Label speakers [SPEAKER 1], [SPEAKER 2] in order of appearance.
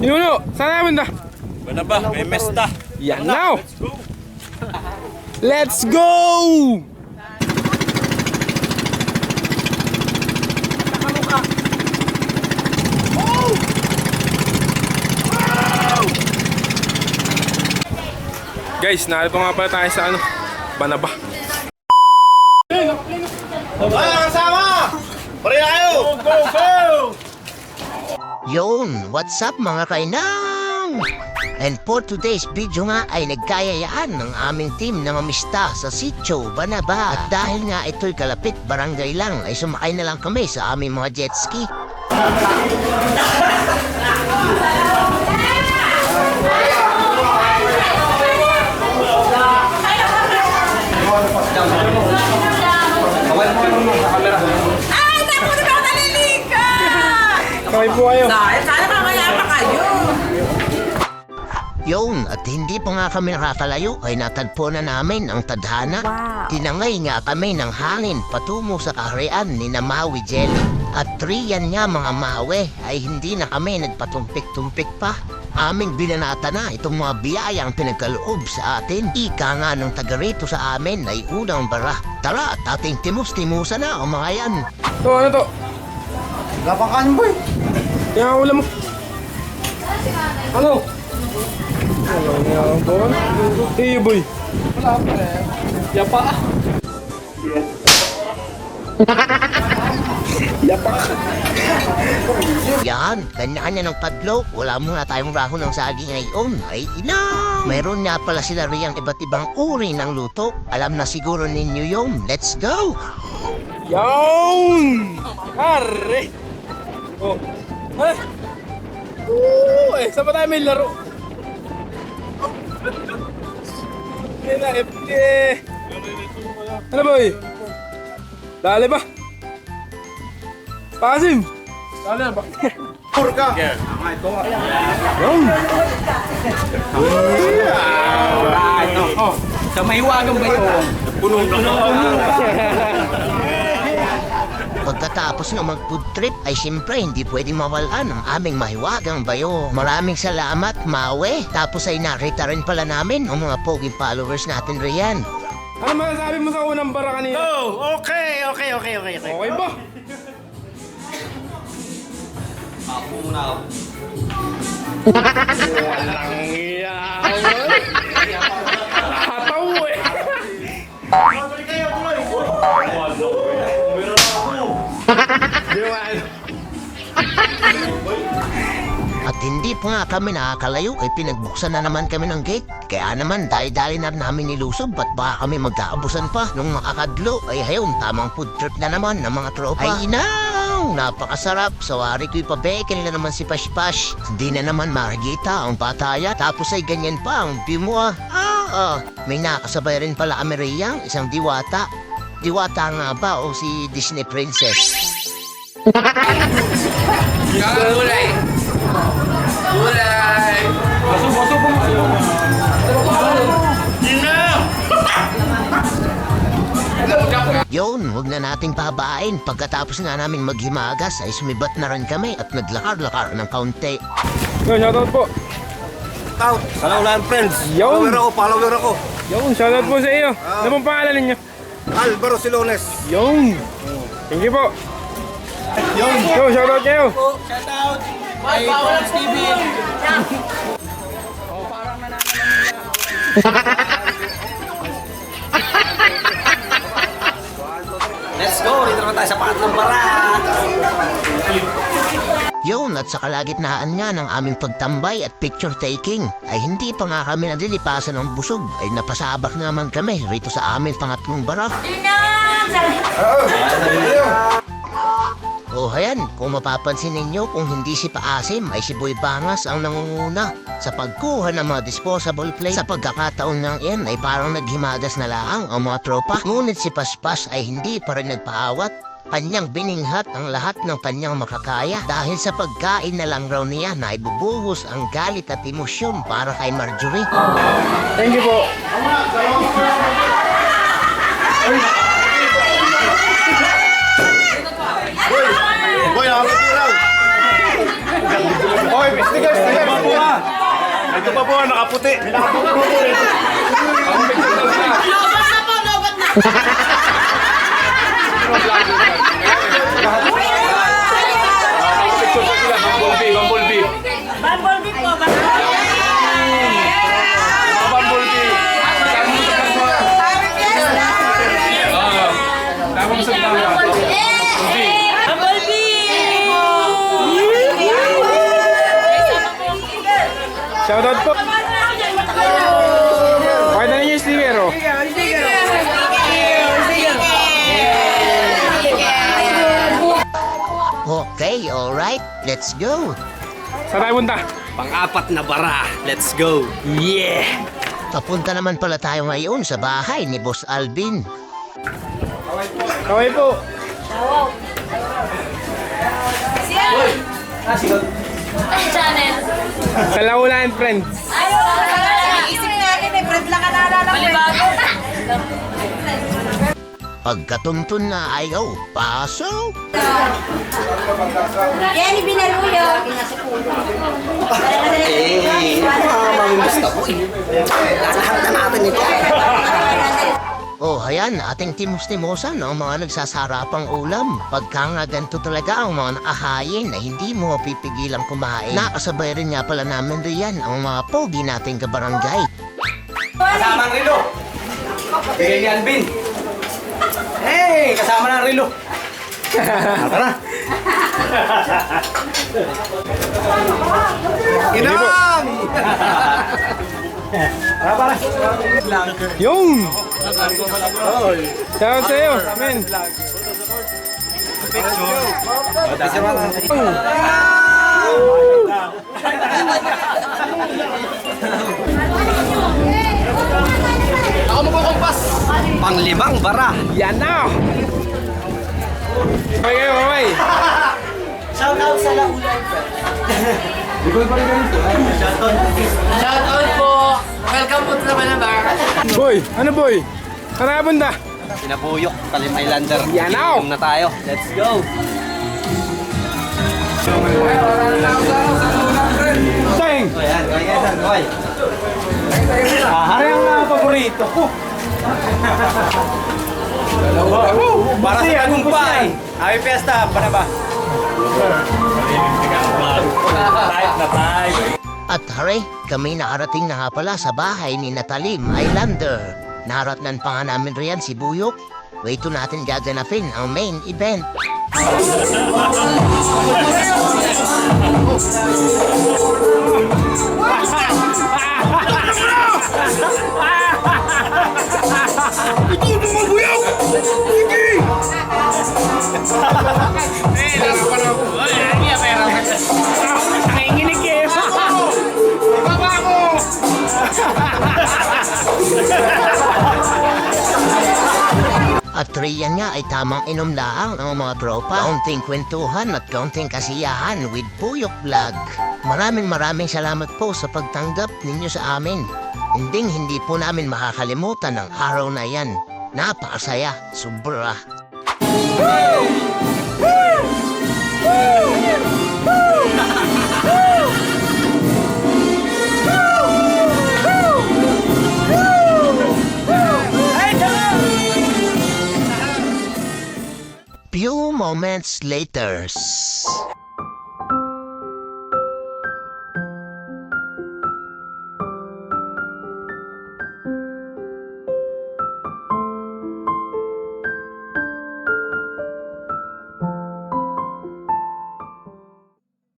[SPEAKER 1] Nuno, saan namin na?
[SPEAKER 2] Wala ba? May mesta.
[SPEAKER 1] Yan now! Let's go! Guys, narito nga pala tayo sa ano, Banaba.
[SPEAKER 2] Ay, kasama! Pare na kayo! Go, go!
[SPEAKER 3] Yun, what's up mga kainang? And for today's video nga ay nagkayayaan ng aming team na mamista sa Sitio Banaba. At dahil nga ito'y kalapit barangay lang ay sumakay na lang kami sa aming mga jet ski.
[SPEAKER 4] Ay, naku, nalilika!
[SPEAKER 1] Kaway po kayo.
[SPEAKER 4] Sana mamaya pa kayo.
[SPEAKER 3] Yun, at hindi pa nga kami nakakalayo ay natagpo na namin ang tadhana.
[SPEAKER 4] Wow.
[SPEAKER 3] Tinangay nga kami ng hangin patungo sa kaharian ni na Maui Jelly. At riyan nga mga Maui ay hindi na kami nagpatumpik-tumpik pa. Aming binanata na itong mga biyayang pinagkaloob sa atin. Ika nga ng taga rito sa amin ay unang bara. Tara at ating timus-timusa na o mga yan.
[SPEAKER 1] To, ano to?
[SPEAKER 2] Lapakan boy!
[SPEAKER 1] Yan ang ulam mo. Ano? Ano nga po? Hey boy. Wala pa eh. Yapa. Yapa.
[SPEAKER 3] Yan, kanya-kanya ng padlo. Wala muna tayong raho ng saging ngayon. Ay ina! Mayroon nga pala sila riyang iba't ibang uri ng luto. Alam na siguro ninyo yun. Let's go!
[SPEAKER 1] Yawn! Kare! Oh. Eh? Saan ba tayo may laro? Yan na, FT. Ano boy? Dali ba? Pasim! Dali ba?
[SPEAKER 2] Purka!
[SPEAKER 1] Yawn!
[SPEAKER 5] Sa mahiwagang ba yun?
[SPEAKER 3] Pagkatapos ng mag-food trip ay siyempre hindi pwedeng mawalan ang aming mahiwagang bayo. Maraming salamat, Maui. Tapos ay nakita rin pala namin ang mga pogi followers natin riyan.
[SPEAKER 1] Ano masasabi mo sa unang bara kanina?
[SPEAKER 2] Oh, okay.
[SPEAKER 1] Okay ba? Walang iyaw. Nakataw eh.
[SPEAKER 3] At hindi pa nga kami nakakalayo ay pinagbuksan na naman kami ng gate. Kaya naman dali-dali na namin nilusob at baka kami magkaabusan pa. Nung makakadlo ay hayon tamang food trip na naman ng mga tropa. Ay inaw! Napakasarap. Sawari ko'y pabekin na naman si Pashpash. Hindi na naman makikita ang pataya. Tapos ay ganyan pa ang view mo ah. May nakasabay rin pala Ameriyang isang diwata. Diwata nga ba o si Disney Princess?
[SPEAKER 5] Gulay! Gulay!
[SPEAKER 3] Yun, huwag na nating pabain. Pagkatapos nga namin maghimagas ay sumibat na rin kami at naglakar-lakar ng kaunti.
[SPEAKER 1] Yo, shoutout po.
[SPEAKER 2] Out! Salaw lang friends!
[SPEAKER 1] Yun!
[SPEAKER 2] Follower ako!
[SPEAKER 1] Yo, shoutout po sa iyo. Ano pong pangalan ninyo?
[SPEAKER 2] Alvaro Silones!
[SPEAKER 1] Yung! Thank you po. Yung! Yo, shoutout kayo.
[SPEAKER 5] Ay, Pawalan TV! Let's go! Dito naman tayo sa pangatlong bara!
[SPEAKER 3] Yun, at sa kalagitnaan nga ng aming pagtambay at picture taking ay hindi pa nga kami nadilipasan ng busog ay napasabak naman kami rito sa aming pangatlong bara. O ayan, kung mapapansin ninyo kung hindi si Paasim ay si Boy Bangas ang nangunguna sa pagkuha ng mga disposable plate. Sa pagkakataon ng iyan ay parang naghimagas na laang ang mga tropa. Ngunit si Paspas ay hindi pa rin nagpaawat. Kanyang bininghat ang lahat ng kanyang makakaya dahil sa pagkain na lang raw niya na ibubuhos ang galit at emosyon para kay Marjorie.
[SPEAKER 1] Thank you po.
[SPEAKER 2] Boy, nakapitiraw! Boy,
[SPEAKER 1] Sticker.
[SPEAKER 2] Ito pa po, nakaputi.
[SPEAKER 4] Lobat na po, lobat na.
[SPEAKER 1] Picture po sila. Bumblebee.
[SPEAKER 4] Bumblebee po,
[SPEAKER 1] Bumblebee. Tamang sa tawa. Shoutout po. Okay na niyo yung sticker, oh.
[SPEAKER 3] Okay, alright, let's go.
[SPEAKER 1] Saan tayo punta?
[SPEAKER 5] Pang-apat na bara. Let's go. Yeah!
[SPEAKER 3] Papunta naman pala tayo ngayon sa bahay ni Boss Alvin.
[SPEAKER 1] Kaway po.
[SPEAKER 4] Channel.
[SPEAKER 1] Kalaunan, friends.
[SPEAKER 4] Isip natin eh, Fred lang ka naalala ko. Malibago.
[SPEAKER 3] Pagkatuntun na ayaw, paso.
[SPEAKER 4] Yan, ibinaluyo.
[SPEAKER 5] Basta po eh. Lahat na natin ito.
[SPEAKER 3] Oh, ayan, ating timos-timosan ang mga nagsasarapang ulam. Pagka nga ganito talaga ang mga naahayin na hindi mo pipigilang kumain. Nakasabay rin nga pala namin riyan ang mga pogi nating kabarangay.
[SPEAKER 5] Kasama ang relo. Bigay ni Alvin. Hey! Kasama na ang relo. Tara. Inang! Para.
[SPEAKER 1] Yung! Shoutout sa'yo, men.
[SPEAKER 5] Panglimang bara.
[SPEAKER 1] Yan na! Sabay kayo, kamay.
[SPEAKER 5] Shoutout sa Laulan.
[SPEAKER 4] Shoutout po. Welcome po sa Malabar.
[SPEAKER 1] Boy, ano boy? Saan tayo punta?
[SPEAKER 5] Pinabuyok, Talim Islander.
[SPEAKER 1] Yan na.
[SPEAKER 5] Inom na tayo. Let's go.
[SPEAKER 1] Teng!
[SPEAKER 5] O yan, kaway.
[SPEAKER 1] Ano yung paborito ko?
[SPEAKER 5] Para sa tagumpay. Happy Fiesta, para ba?
[SPEAKER 3] At hare, kami nakarating na nga pala sa bahay ni Natalim Islander. Naratnan pa nga namin riyan si Buyok. Wait natin gaganapin ang main event. At riyan nga ay tamang inom lang ang mga tropa. Kaunting kwentuhan at kaunting kasiyahan with Buyok Vlog. Maraming salamat po sa pagtanggap ninyo sa amin. Hindi po namin makakalimutan ang araw na yan. Napakasaya, sobra. Few moments later.